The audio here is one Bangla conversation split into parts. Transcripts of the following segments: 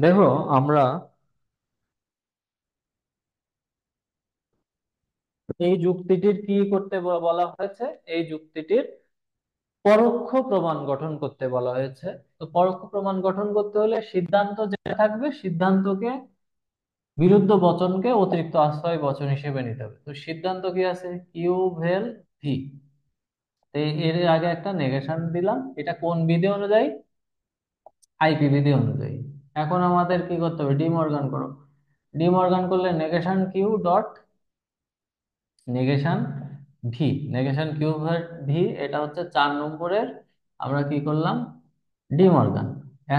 দেখো, আমরা এই যুক্তিটির কি করতে বলা হয়েছে? এই যুক্তিটির পরোক্ষ প্রমাণ গঠন করতে বলা হয়েছে। তো পরোক্ষ প্রমাণ গঠন করতে হলে সিদ্ধান্ত যেটা থাকবে, সিদ্ধান্তকে বিরুদ্ধ বচনকে অতিরিক্ত আশ্রয় বচন হিসেবে নিতে হবে। তো সিদ্ধান্ত কি আছে? কিউ ভেল ভি। এর আগে একটা নেগেশন দিলাম, এটা কোন বিধি অনুযায়ী? আইপি বিধি অনুযায়ী। এখন আমাদের কি করতে হবে? ডিমর্গান করো। ডিমর্গান করলে negation Q dot negation V. Negation Q V, এটা হচ্ছে 4 নম্বরের। আমরা কি করলাম? De Morgan.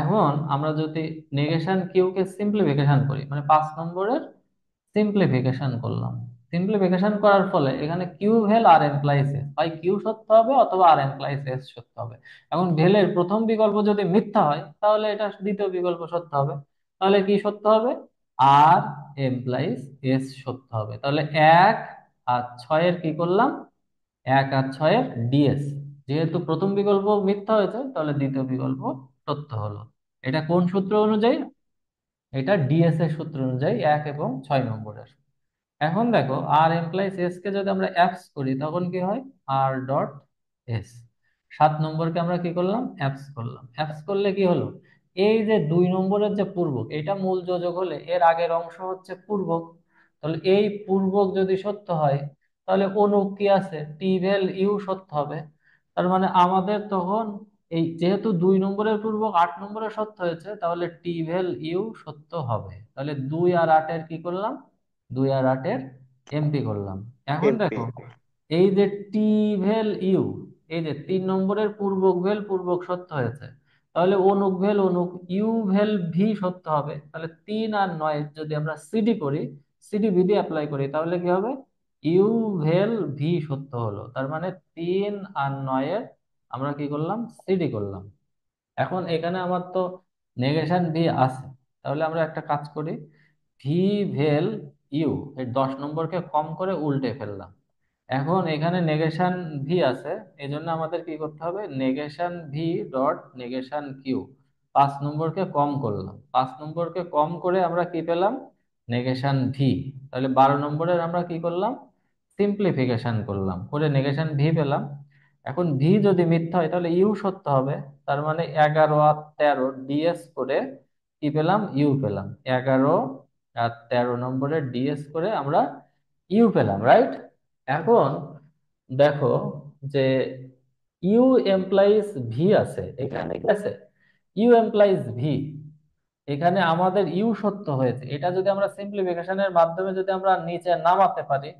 এখন আমরা যদি নেগেশন কিউ কে সিম্পলিফিকেশন করি, মানে 5 নম্বরের সিম্পলিফিকেশন করলাম। সিম্পলিফিকেশন করার ফলে এখানে কিউ ভেল আর এমপ্লাইজ এস, হয় কিউ সত্য হবে অথবা আর এমপ্লাইজ এস সত্য হবে। এখন ভেলের প্রথম বিকল্প যদি মিথ্যা হয়, তাহলে এটা দ্বিতীয় বিকল্প সত্য হবে। তাহলে কি সত্য হবে? আর এমপ্লাইজ এস সত্য হবে। তাহলে 1 আর 6-এর কি করলাম? 1 আর 6-এর ডিএস। যেহেতু প্রথম বিকল্প মিথ্যা হয়েছে, তাহলে দ্বিতীয় বিকল্প সত্য হলো। এটা কোন সূত্র অনুযায়ী? এটা ডিএস এর সূত্র অনুযায়ী, 1 এবং 6 নম্বরের। এখন দেখো, আর এমপ্লয়িজ এস কে যদি আমরা অ্যাপস করি, তখন কি হয়? R dot S. 7 নম্বরকে আমরা কি করলাম? অ্যাপস করলাম। অ্যাপস করলে কি হলো? এই যে 2 নম্বরের যে পূর্বক, এটা মূল যোজক হলে এর আগের অংশ হচ্ছে পূর্বক। তাহলে এই পূর্বক যদি সত্য হয়, তাহলে অনুক কি আছে? টিভেল ইউ সত্য হবে। তার মানে আমাদের তখন, এই যেহেতু 2 নম্বরের পূর্বক 8 নম্বরে সত্য হয়েছে, তাহলে টিভেল ইউ সত্য হবে। তাহলে 2 আর 8-এর কি করলাম? 2 আর 8-এর এমপি করলাম। এখন এমপি। দেখো, এই যে টি ভেল ইউ, এই যে 3 নম্বরের পূর্বক ভেল পূর্বক সত্য হয়েছে, তাহলে অনুক ভেল অনুক ইউ ভেল ভি সত্য হবে। তাহলে 3 আর 9 যদি আমরা সিডি করি, সিডি বিধি অ্যাপ্লাই করি, তাহলে কি হবে? ইউ ভেল ভি সত্য হলো। তার মানে 3 আর 9-এর আমরা কি করলাম? সিডি করলাম। এখন এখানে আমার তো নেগেশন ভি আছে। তাহলে আমরা একটা কাজ করি, ভি ভেল ইউ, এই 10 নম্বরকে কম করে উল্টে ফেললাম। এখন এখানে নেগেশন ভি আছে, এই জন্য আমাদের কি করতে হবে? Negation V dot negation Q. 5 নম্বরকে কম করলাম, 5 নম্বরকে কম করে আমরা কি পেলাম? Negation V. তাহলে 12 নম্বরের আমরা কি করলাম? সিম্পলিফিকেশন করলাম, করে নেগেশন ভি পেলাম। এখন ভি যদি মিথ্যা হয়, তাহলে ইউ সত্য হবে। তার মানে 11 আর 13 ডিএস করে কি পেলাম? ইউ পেলাম। 11 আর 13 নম্বরের ডিএস করে আমরা ইউ পেলাম, রাইট? এখন দেখো যে ইউ এমপ্লাইজ ভি আছে এখানে, ঠিক আছে? ইউ এমপ্লাইজ ভি, এখানে আমাদের ইউ সত্য হয়েছে। এটা যদি আমরা সিম্পলিফিকেশনের মাধ্যমে যদি আমরা নিচে নামাতে পারি,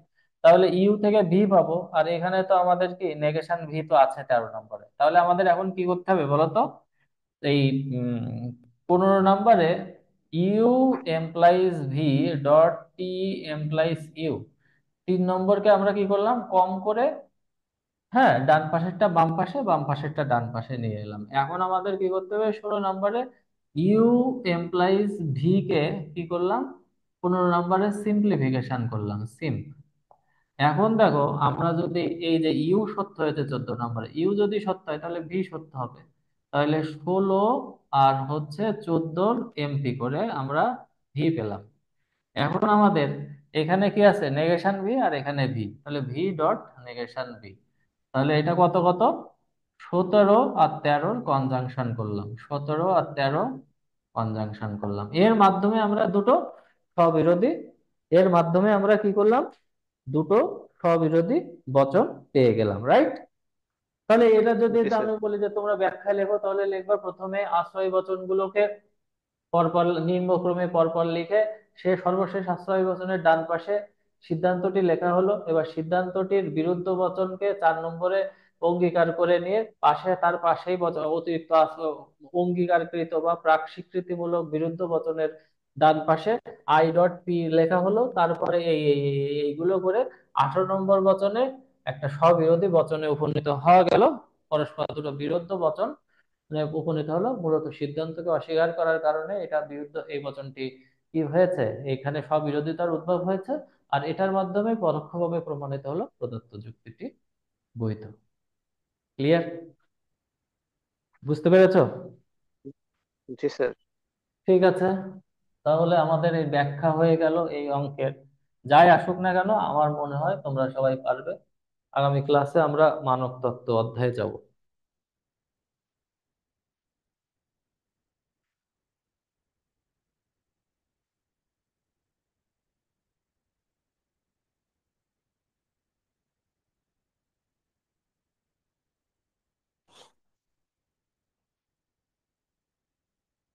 তাহলে ইউ থেকে ভি পাবো। আর এখানে তো আমাদের কি নেগেশন ভি তো আছে 13 নম্বরে। তাহলে আমাদের এখন কি করতে হবে বলো তো? এই 15 নম্বরে U implies V dot T implies U, 3 নম্বরকে আমরা কি করলাম? কম করে, হ্যাঁ, ডান পাশেরটা বাম পাশে, বাম পাশেরটা ডান পাশে নিয়ে এলাম। এখন আমাদের কি করতে হবে? 16 নম্বরে ইউ এমপ্লাইজ ভি কে কি করলাম? 15 নম্বরে সিম্পলিফিকেশন করলাম, সিম্প। এখন দেখো, আমরা যদি এই যে ইউ সত্য হয়েছে 14 নম্বরে, ইউ যদি সত্য হয়, তাহলে ভি সত্য হবে। তাহলে 16 আর 14 এমপি করে আমরা ভি পেলাম। এখন আমাদের এখানে কি আছে? নেগেশন ভি, আর এখানে ভি। তাহলে ভি ডট নেগেশন ভি। তাহলে এটা কত কত? 17 আর 13-র কনজাংশন করলাম, 17 আর 13 কনজাংশন করলাম। এর মাধ্যমে আমরা দুটো স্ববিরোধী, এর মাধ্যমে আমরা কি করলাম? দুটো স্ববিরোধী বচন পেয়ে গেলাম, রাইট? তাহলে এটা যদি জি স্যার। আমি বলি যে তোমরা ব্যাখ্যা লেখো, তাহলে লিখবা প্রথমে আশ্রয় বচনগুলোকে পরপর নিম্নক্রমে পরপর লিখে সে সর্বশেষ আশ্রয় বচনের ডান পাশে সিদ্ধান্তটি লেখা হলো। এবার সিদ্ধান্তটির বিরুদ্ধ বচনকে 4 নম্বরে অঙ্গীকার করে নিয়ে পাশে, তার পাশেই অতিরিক্ত অঙ্গীকারকৃত বা প্রাক স্বীকৃতিমূলক বিরুদ্ধ বচনের ডান পাশে আই ডট পি লেখা হলো। তারপরে এইগুলো করে 18 নম্বর বচনে একটা স্ববিরোধী বচনে উপনীত হওয়া গেল। পরস্পর দুটো বিরুদ্ধ বচন মানে উপনীত হলো। মূলত সিদ্ধান্তকে অস্বীকার করার কারণে এটা বিরুদ্ধ, এই বচনটি কি হয়েছে? এখানে স্ববিরোধিতার উদ্ভব হয়েছে। আর এটার মাধ্যমে পরোক্ষভাবে প্রমাণিত হলো প্রদত্ত যুক্তিটি বৈধ। ক্লিয়ার? বুঝতে পেরেছো? জি স্যার। ঠিক আছে, তাহলে আমাদের এই ব্যাখ্যা হয়ে গেল এই অঙ্কের। যাই আসুক না কেন, আমার মনে হয় তোমরা সবাই পারবে। আগামী ক্লাসে আমরা মানব তত্ত্ব অধ্যায়ে যাব।